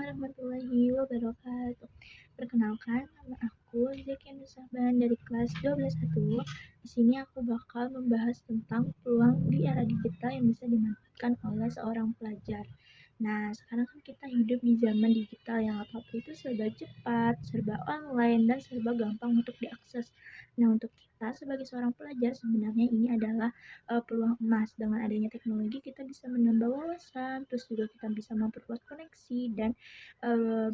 warahmatullahi wabarakatuh. Perkenalkan, nama aku Zekia Nusahban dari kelas 12 1. Di sini aku bakal membahas tentang peluang di era digital yang bisa dimanfaatkan oleh seorang pelajar. Nah, sekarang kan kita hidup di zaman digital yang apa-apa itu serba cepat, serba online, dan serba gampang untuk diakses. Nah, untuk kita sebagai seorang pelajar sebenarnya ini adalah peluang emas. Dengan adanya teknologi kita bisa menambah wawasan, terus juga kita bisa memperluas koneksi dan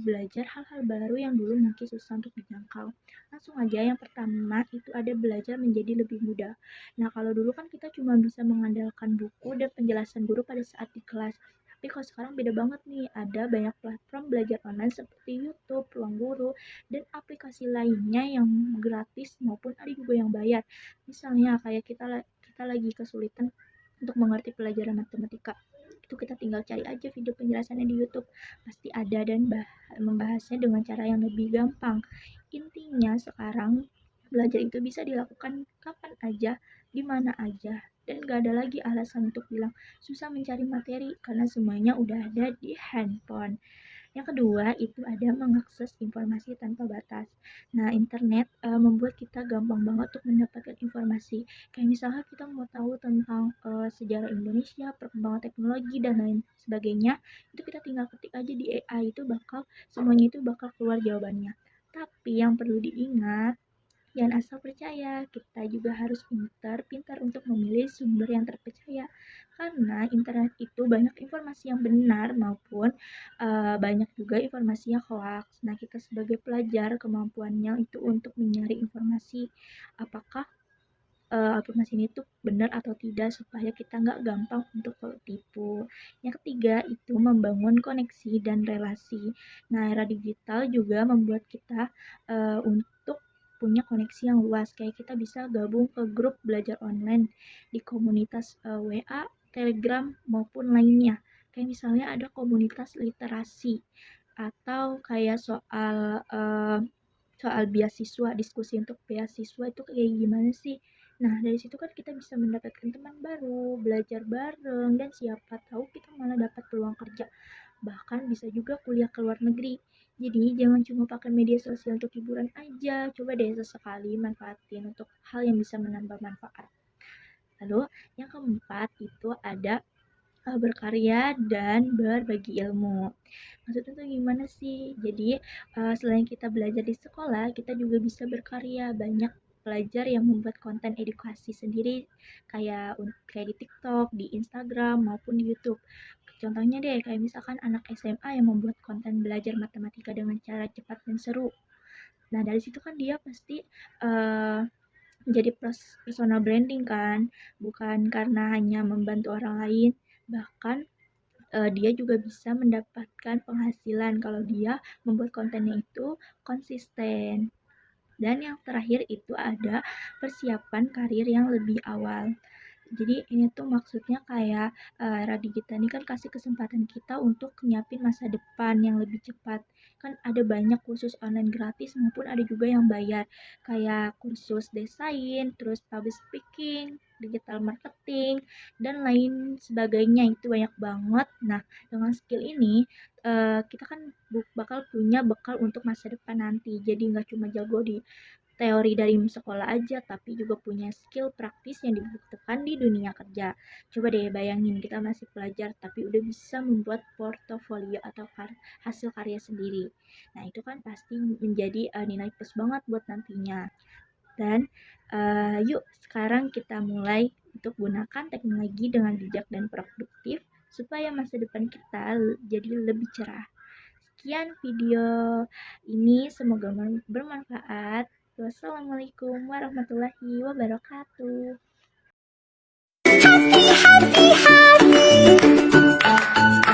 belajar hal-hal baru yang dulu mungkin susah untuk dijangkau. Langsung aja yang pertama itu ada belajar menjadi lebih mudah. Nah, kalau dulu kan kita cuma bisa mengandalkan buku dan penjelasan guru pada saat di kelas. Tapi kalau sekarang beda banget nih, ada banyak platform belajar online seperti YouTube, Ruang Guru, dan aplikasi lainnya yang gratis maupun ada juga yang bayar. Misalnya kayak kita lagi kesulitan untuk mengerti pelajaran matematika, itu kita tinggal cari aja video penjelasannya di YouTube, pasti ada dan membahasnya dengan cara yang lebih gampang. Intinya sekarang belajar itu bisa dilakukan kapan aja, di mana aja, dan gak ada lagi alasan untuk bilang susah mencari materi karena semuanya udah ada di handphone. Yang kedua itu ada mengakses informasi tanpa batas. Nah, internet membuat kita gampang banget untuk mendapatkan informasi. Kayak misalnya kita mau tahu tentang sejarah Indonesia, perkembangan teknologi dan lain sebagainya, itu kita tinggal ketik aja di AI, itu semuanya itu bakal keluar jawabannya. Tapi yang perlu diingat, jangan asal percaya, kita juga harus pintar untuk memilih sumber yang terpercaya. Karena internet itu banyak informasi yang benar maupun banyak juga informasi yang hoax. Nah, kita sebagai pelajar kemampuannya itu untuk mencari informasi apakah informasi ini tuh benar atau tidak supaya kita nggak gampang untuk tertipu. Yang ketiga itu membangun koneksi dan relasi. Nah, era digital juga membuat kita untuk punya koneksi yang luas. Kayak kita bisa gabung ke grup belajar online di komunitas WA, Telegram maupun lainnya. Kayak misalnya ada komunitas literasi atau kayak soal beasiswa, diskusi untuk beasiswa itu kayak gimana sih. Nah, dari situ kan kita bisa mendapatkan teman baru, belajar bareng, dan siapa tahu kita malah dapat peluang kerja. Bahkan bisa juga kuliah ke luar negeri. Jadi jangan cuma pakai media sosial untuk hiburan aja, coba deh sesekali manfaatin untuk hal yang bisa menambah manfaat. Lalu yang keempat itu ada berkarya dan berbagi ilmu. Maksudnya tuh gimana sih? Jadi selain kita belajar di sekolah, kita juga bisa berkarya. Banyak pelajar yang membuat konten edukasi sendiri kayak di TikTok, di Instagram maupun di YouTube. Contohnya deh kayak misalkan anak SMA yang membuat konten belajar matematika dengan cara cepat dan seru. Nah, dari situ kan dia pasti uh, menjadi personal branding kan, bukan karena hanya membantu orang lain, bahkan dia juga bisa mendapatkan penghasilan kalau dia membuat kontennya itu konsisten. Dan yang terakhir itu ada persiapan karir yang lebih awal. Jadi ini tuh maksudnya kayak Raditya ini kan kasih kesempatan kita untuk nyiapin masa depan yang lebih cepat. Kan ada banyak kursus online gratis maupun ada juga yang bayar. Kayak kursus desain, terus public speaking, digital marketing, dan lain sebagainya. Itu banyak banget. Nah, dengan skill ini kita kan bakal punya bekal untuk masa depan nanti. Jadi nggak cuma jago di teori dari sekolah aja, tapi juga punya skill praktis yang dibutuhkan di dunia kerja. Coba deh bayangin kita masih pelajar tapi udah bisa membuat portofolio atau hasil karya sendiri. Nah, itu kan pasti menjadi nilai plus banget buat nantinya. Dan yuk sekarang kita mulai untuk gunakan teknologi dengan bijak dan produktif supaya masa depan kita jadi lebih cerah. Sekian video ini, semoga bermanfaat. Wassalamualaikum warahmatullahi wabarakatuh. Happy, happy, happy.